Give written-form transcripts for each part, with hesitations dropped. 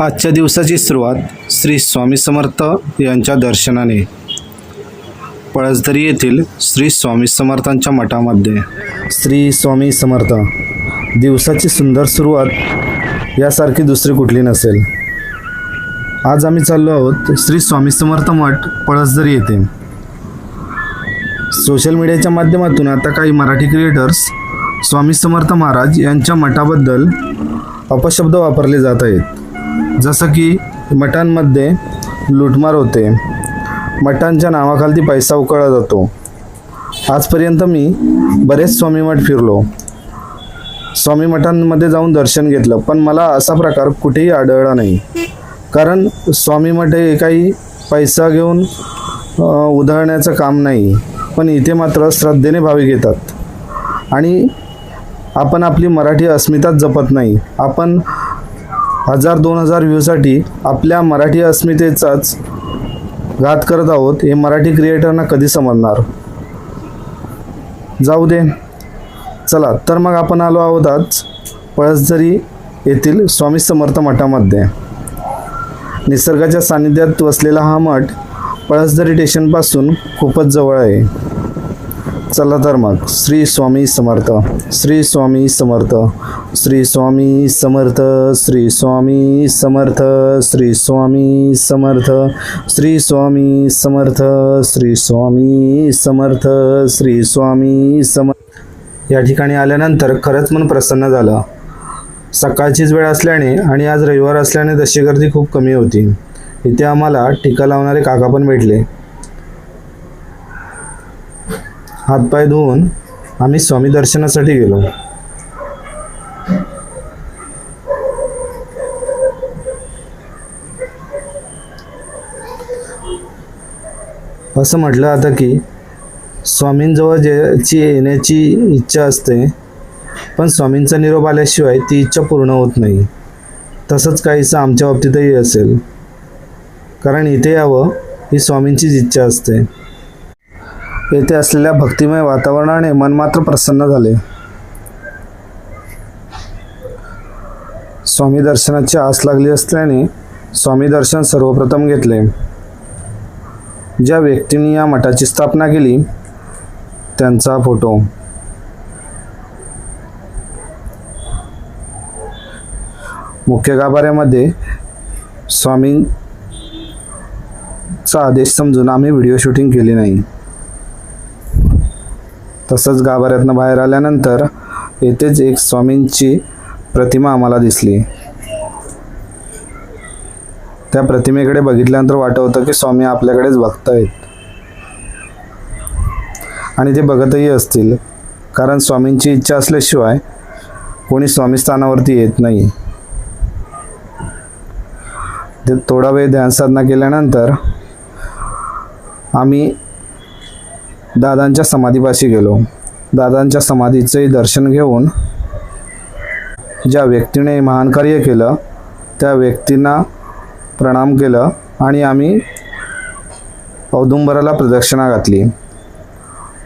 आजच्या दिवसाची सुरुवात श्री स्वामी समर्थ यांच्या दर्शनाने पळसधरी येथील श्री स्वामी समर्थांच्या मठामध्ये। श्री स्वामी समर्थ दिवसाची सुंदर सुरुवात यासारखी दुसरी कुठली नसेल। आज आम्ही चाललो आहोत श्री स्वामी समर्थ मठ पळसधरी येथे। सोशल मीडियाच्या माध्यमातून आता काही मराठी क्रिएटर्स स्वामी समर्थ महाराज यांच्या मठाबद्दल अपशब्द वापरले जात आहेत, जसं की मठांमध्ये लूटमार होते, मठांच्या नावाखाली पैसा उकळला जातो। आजपर्यंत मी बरेच स्वामी मठ फिरलो, स्वामी मठांमध्ये जाऊन दर्शन घेतलं, पण मला असा प्रकार कुठेही आढळला नाही। कारण स्वामी मठ हे काही पैसा घेऊन उधळण्याचं काम नाही, पण इथे मात्र श्रद्धेने भाविक येतात आणि आपण आपली मराठी अस्मिताच जपत नाही। आपण 1000-2000 व्ह्यूसाठी आपल्या मराठी अस्मितेचाच घात करत आहोत, हे मराठी क्रिएटरना कधी समजणार। जाऊ दे, चला तर मग आपण आलो आहोत आज पळसधरी येथील स्वामी समर्थ मठामध्ये। निसर्गाच्या सानिध्यात वसलेला हा मठ पळसधरी स्टेशनपासून खूपच जवळ आहे। चला तर मग श्री स्वामी समर्थ, श्री स्वामी समर्थ, श्री स्वामी समर्थ, श्री स्वामी समर्थ, श्री स्वामी समर्थ, श्री स्वामी समर्थ, श्री स्वामी समर्थ, श्री स्वामी समर्थ। या ठिकाणी आल्यानंतर खरंच मन प्रसन्न झालं। सकाळचीच वेळ असल्याने आणि आज रविवार असल्याने तशी गर्दी खूप कमी होती। इथे आम्हाला टीका लावणारे काका पण भेटले। हातपाय धुवून आम्ही स्वामी दर्शनासाठी गेलो। असं म्हटलं जातं की स्वामींजवळ ज्याची येण्याची इच्छा असते, पण स्वामींचा निरोप आल्याशिवाय ती इच्छा पूर्ण होत नाही। तसंच काहीसं आमच्या बाबतीतही असेल, कारण इथे यावं ही स्वामींचीच इच्छा असते। येथे असलेल्या भक्तिमय वातावरणाने मन मात्र प्रसन्न झाले। स्वामी दर्शनाची आस लागली असल्याने स्वामी दर्शन सर्वप्रथम घेतले। ज्या व्यक्तींनी या मठाची स्थापना केली त्यांचा फोटो। मुख्य गाभाऱ्यामध्ये स्वामींचा आदेश समजून आम्ही व्हिडिओ शूटिंग केली नाही। तसंच गाभाऱ्यातनं बाहेर आल्यानंतर येथेच एक स्वामींची प्रतिमा आम्हाला दिसली। त्या प्रतिमेकडे बघितल्यानंतर वाटत होतं की स्वामी आपल्याकडेच बघतायत आणि ते बघतही असतील, कारण स्वामींची इच्छा असल्याशिवाय कोणी स्वामी स्थानावरती येत नाही। ते थोडा वेळ ध्यानसाधना केल्यानंतर आम्ही दादांच्या समाधीपाशी गेलो। दादांच्या समाधीचे दर्शन घेऊन ज्या व्यक्तीने महान कार्य केलं त्या व्यक्तींना प्रणाम केलं आणि आम्ही औदुंबराला प्रदक्षिणा घातली।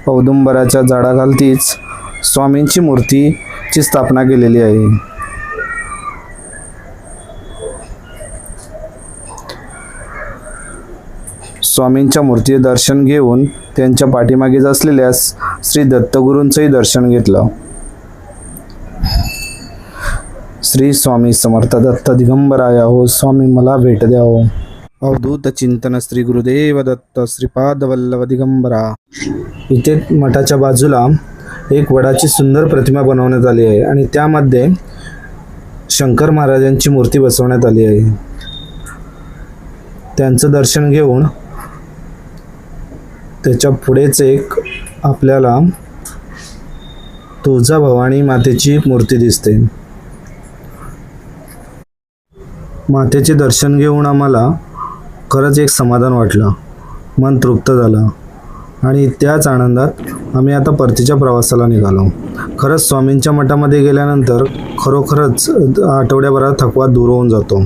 औदुंबराच्या झाडाखालतीच स्वामींची मूर्तीची स्थापना केलेली आहे। स्वामींच्या मूर्तीचे दर्शन घेऊन त्यांच्या पाठीमागेच असलेल्या श्री दत्तगुरूंचंही दर्शन घेतलं। श्री स्वामी समर्थ दत्त दिगंबराया हो, स्वामी मला भेट द्या हो। अवधूत चिंतन श्री गुरुदेव दत्त श्रीपाद वल्लभ दिगंबरा। इथे मठाच्या बाजूला एक वडाची सुंदर प्रतिमा बनवण्यात आली आहे आणि त्यामध्ये शंकर महाराजांची मूर्ती बसवण्यात आली आहे। त्यांचं दर्शन घेऊन त्याच्या पुढेच एक आपल्याला तुळजाभवानी मातेची मूर्ती दिसते। मातेचे दर्शन घेऊन आम्हाला खरंच एक समाधान वाटलं, मन तृप्त झालं आणि त्याच आनंदात आम्ही आता परतीच्या प्रवासाला निघालो। खरंच स्वामींच्या मठामध्ये गेल्यानंतर खरोखरच आठवड्याभरात थकवा दूर होऊन जातो।